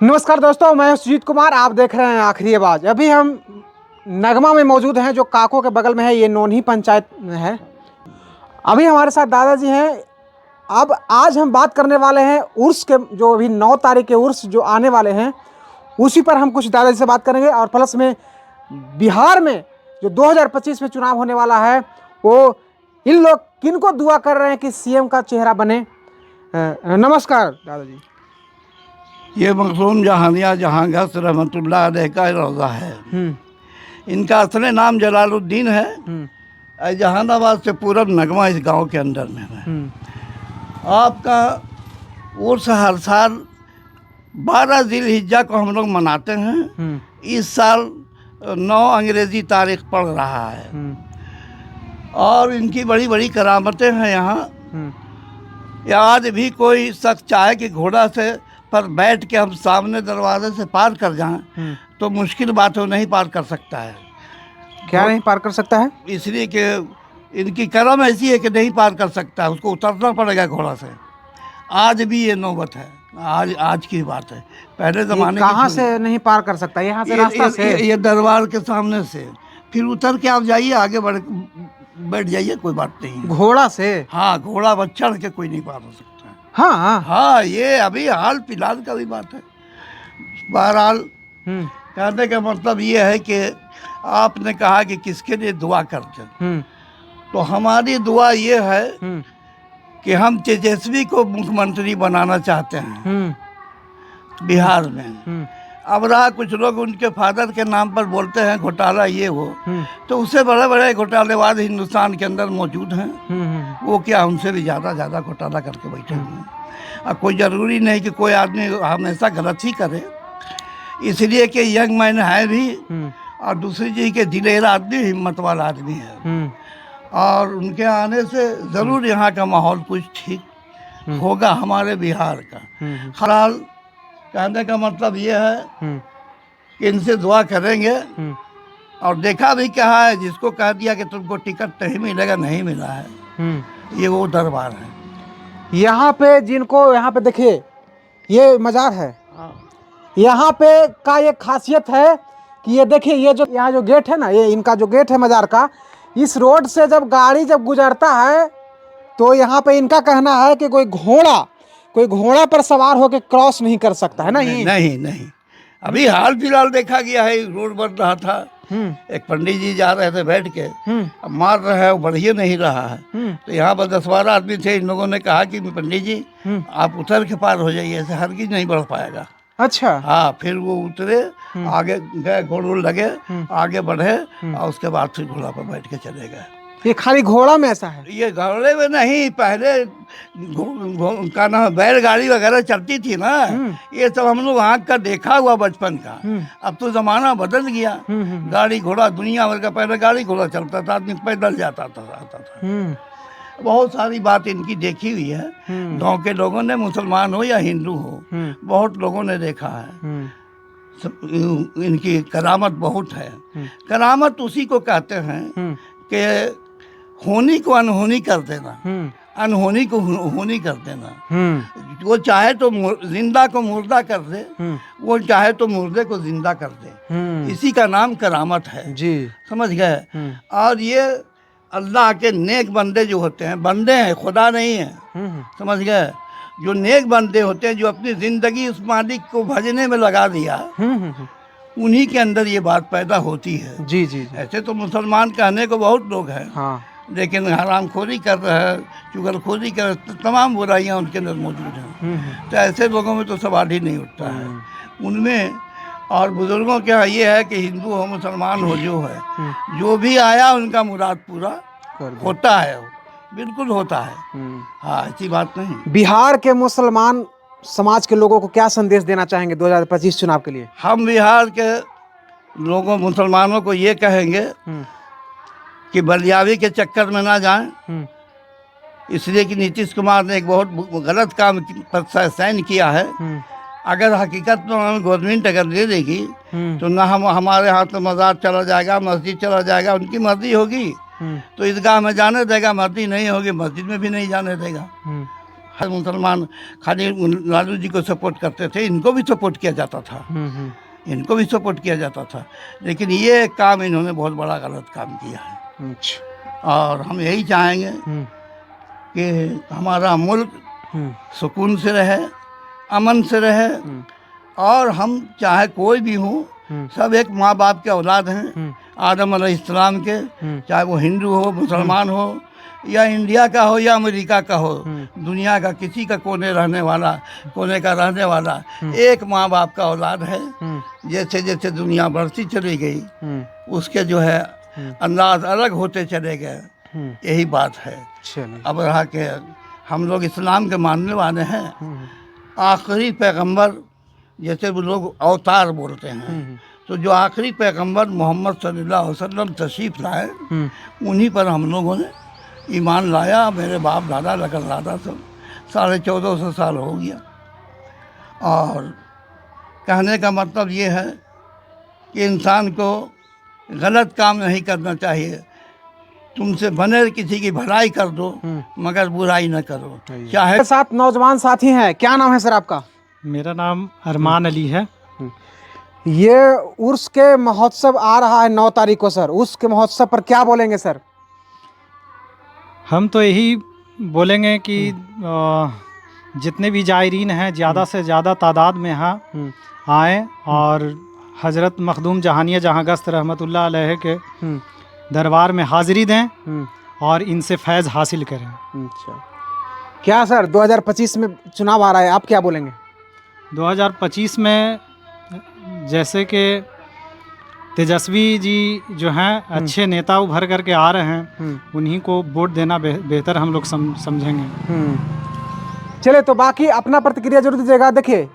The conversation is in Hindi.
नमस्कार दोस्तों, मैं सुजीत कुमार। आप देख रहे हैं आखिरी आवाज़। अभी हम नगमा में मौजूद हैं, जो काको के बगल में है। ये नोन्ही पंचायत में है। अभी हमारे साथ दादाजी हैं। अब आज हम बात करने वाले हैं उर्स के, जो अभी 9 तारीख के उर्स जो आने वाले हैं, उसी पर हम कुछ दादाजी से बात करेंगे। और प्लस में बिहार में जो 2025 में चुनाव होने वाला है, वो इन लोग किनको दुआ कर रहे हैं कि सीएम का चेहरा बने। नमस्कार दादाजी। ये मखदूम जहानिया जहांगीर रहमतुल्लाह अलैह का रोज़ा है। इनका असली नाम जलालुद्दीन है। जहानाबाद से पूरब नगमा इस गांव के अंदर में है। आपका उर्स हर साल 12 ज़िलहिज्जा को हम लोग मनाते हैं। इस साल 9 अंग्रेज़ी तारीख पड़ रहा है। और इनकी बड़ी बड़ी करामतें हैं यहाँ। या आज भी कोई शख्स चाहे कि घोड़ा से पर बैठ के हम सामने दरवाजे से पार कर जाएं तो मुश्किल बात है, नहीं पार कर सकता है। क्या नहीं पार कर सकता है? इसलिए कि इनकी करम ऐसी है कि नहीं पार कर सकता है, उसको उतरना पड़ेगा घोड़ा से। आज भी ये नौबत है, आज की बात है। पहले ज़माने कहाँ से नहीं पार कर सकता? यहाँ से रास्ता से? ये दरबार के सामने से फिर उतर के आप जाइए, आगे बैठ जाइए, कोई बात नहीं। घोड़ा से? हाँ, घोड़ा पर चढ़ के कोई नहीं पार हो सकता है। हाँ, ये अभी हाल फिलहाल का भी बात है। बहरहाल कहने का मतलब ये है कि आपने कहा कि किसके लिए दुआ करते, तो हमारी दुआ ये है कि हम तेजस्वी को मुख्यमंत्री बनाना चाहते हैं बिहार में। अब रहा कुछ लोग उनके फादर के नाम पर बोलते हैं घोटाला ये वो, तो उससे बड़े बड़े घोटालेबाज हिंदुस्तान के अंदर मौजूद हैं। वो क्या उनसे भी ज़्यादा घोटाला करके बैठे हुए हैं। अब कोई ज़रूरी नहीं कि कोई आदमी हमेशा गलत ही करे, इसलिए कि यंग मैन है भी, और दूसरी चीज़ के दिलेर आदमी, हिम्मत वाला आदमी है। और उनके आने से ज़रूर यहाँ का माहौल कुछ ठीक होगा, हमारे बिहार का। फिलहाल कहने का मतलब ये है कि इनसे दुआ करेंगे। और देखा भी क्या है, जिसको कह दिया कि तुमको टिकट नहीं मिलेगा, नहीं मिला है, ये वो दरबार है। यहाँ पे यहाँ पे देखिए, ये मज़ार है। यहाँ पे का ये खासियत है कि ये देखिए, ये जो यहाँ जो गेट है ना, ये इनका जो गेट है मज़ार का, इस रोड से जब गाड़ी गुजरता है तो यहाँ पे इनका कहना है कि कोई घोड़ा पर सवार होकर क्रॉस नहीं कर सकता है ना। ये नहीं। अभी हाल फिलहाल देखा गया है, रोड बन रहा था, एक पंडित जी जा रहे थे बैठ के, अब मार रहे हैं, वो बढ़िया नहीं रहा है। तो यहाँ पर 10-12 आदमी थे। इन लोगों ने कहा कि पंडित जी आप उतर के पार हो जाइए, ऐसे हरगिज नहीं बढ़ पाएगा। अच्छा। हाँ, फिर वो उतरे, आगे गए, घोड़े लगे, आगे बढ़े, और उसके बाद फिर घोड़ा पर बैठ के चले गए। ये खाली घोड़ा में ऐसा है? ये घोड़े में नहीं, पहले का नाम बैलगाड़ी वगैरह चलती थी ना, ये सब हम लोग आँख का देखा हुआ बचपन का। अब तो जमाना बदल गया, गाड़ी घोड़ा दुनिया भर का। पहले गाड़ी घोड़ा चलता था, आदमी पैदल जाता था। बहुत सारी बात इनकी देखी हुई है। गांव के लोगों ने, मुसलमान हो या हिंदू हो, बहुत लोगों ने देखा है। इनकी करामत बहुत है। करामत उसी को कहते हैं कि होनी को अनहोनी कर देना, अनहोनी को होनी कर देना। वो चाहे तो जिंदा को मुर्दा कर दे, वो चाहे तो मुर्दे को जिंदा कर दे। इसी का नाम करामत है जी, समझ गए। और ये अल्लाह के नेक बंदे जो होते हैं, बंदे हैं, खुदा नहीं है, समझ गए। जो नेक बंदे होते हैं, जो अपनी जिंदगी उस मालिक को भजने में लगा दिया, उन्हीं के अंदर ये बात पैदा होती है। जी। ऐसे तो मुसलमान कहने को बहुत लोग हैं, लेकिन हरामखोरी कर रहे हैं, चुगलखोरी कर रहे हैं, तमाम बुराइयां उनके अंदर मौजूद हैं। तो ऐसे लोगों में तो सवाल ही नहीं उठता है उनमें। और बुजुर्गों के यहाँ ये है कि हिंदू हो मुसलमान हो, जो भी आया उनका मुराद पूरा होता है, बिल्कुल होता है। हाँ, ऐसी बात नहीं। बिहार के मुसलमान समाज के लोगों को क्या संदेश देना चाहेंगे 2025 चुनाव के लिए? हम बिहार के लोगों, मुसलमानों को ये कहेंगे कि बलियावी के चक्कर में ना जाएं, इसलिए कि नीतीश कुमार ने एक बहुत गलत काम पर साइन किया है। अगर हकीकत में हमें गवर्नमेंट अगर दे देगी तो ना हमारे हाथ में मज़ार चला जाएगा, मस्जिद चला जाएगा। उनकी मर्जी होगी तो ईदगाह में जाने देगा, मर्जी नहीं होगी मस्जिद में भी नहीं जाने देगा। हर मुसलमान खाली लालू जी को सपोर्ट करते थे, इनको भी सपोर्ट किया जाता था, इनको भी सपोर्ट किया जाता था। लेकिन ये काम इन्होंने बहुत बड़ा गलत काम किया है। अच्छा। और हम यही चाहेंगे कि हमारा मुल्क सुकून से रहे, अमन से रहे, और हम चाहे कोई भी हो, सब एक माँ बाप के औलाद हैं आदम अलैहिस्सलाम के, चाहे वो हिंदू हो, मुसलमान हो, या इंडिया का हो या अमेरिका का हो, दुनिया का किसी का कोने का रहने वाला एक माँ बाप का औलाद है। जैसे जैसे दुनिया बढ़ती चली गई, उसके जो है अंदाज अलग होते चले गए, यही बात है। अब रहा कि हम लोग इस्लाम के मानने वाले हैं, आखिरी पैगंबर, जैसे वो लोग अवतार बोलते हैं, तो जो आखिरी पैगंबर मोहम्मद सल्लल्लाहु अलैहि वसल्लम तशरीफ़ लाए, उन्हीं पर हम लोगों ने ईमान लाया। मेरे बाप दादा लगन दादा सब 1450 साल हो गया। और कहने का मतलब ये है कि इंसान को गलत काम नहीं करना चाहिए। तुमसे बने किसी की भलाई कर दो, मगर बुराई न करो। चाहे मेरे साथ नौजवान साथी हैं, क्या नाम है सर आपका? मेरा नाम अरमान अली है। ये उर्स के महोत्सव आ रहा है 9 तारीख को सर, उर्स के महोत्सव पर क्या बोलेंगे सर? हम तो यही बोलेंगे कि जितने भी जायरीन हैं ज़्यादा से ज़्यादा तादाद में यहाँ आएँ और हज़रत मखदूम जहानिया जहाँ गस्त रहमतुल्लाह अलैह के दरबार में हाज़िरी दें और इनसे फैज़ हासिल करें। अच्छा, क्या सर 2025 में चुनाव आ रहा है, आप क्या बोलेंगे? 2025 में जैसे कि तेजस्वी जी जो हैं अच्छे नेता उभर करके आ रहे हैं, उन्हीं को वोट देना बेहतर हम लोग समझेंगे। चले, तो बाकी अपना प्रतिक्रिया जरूर दीजिएगा। देखिए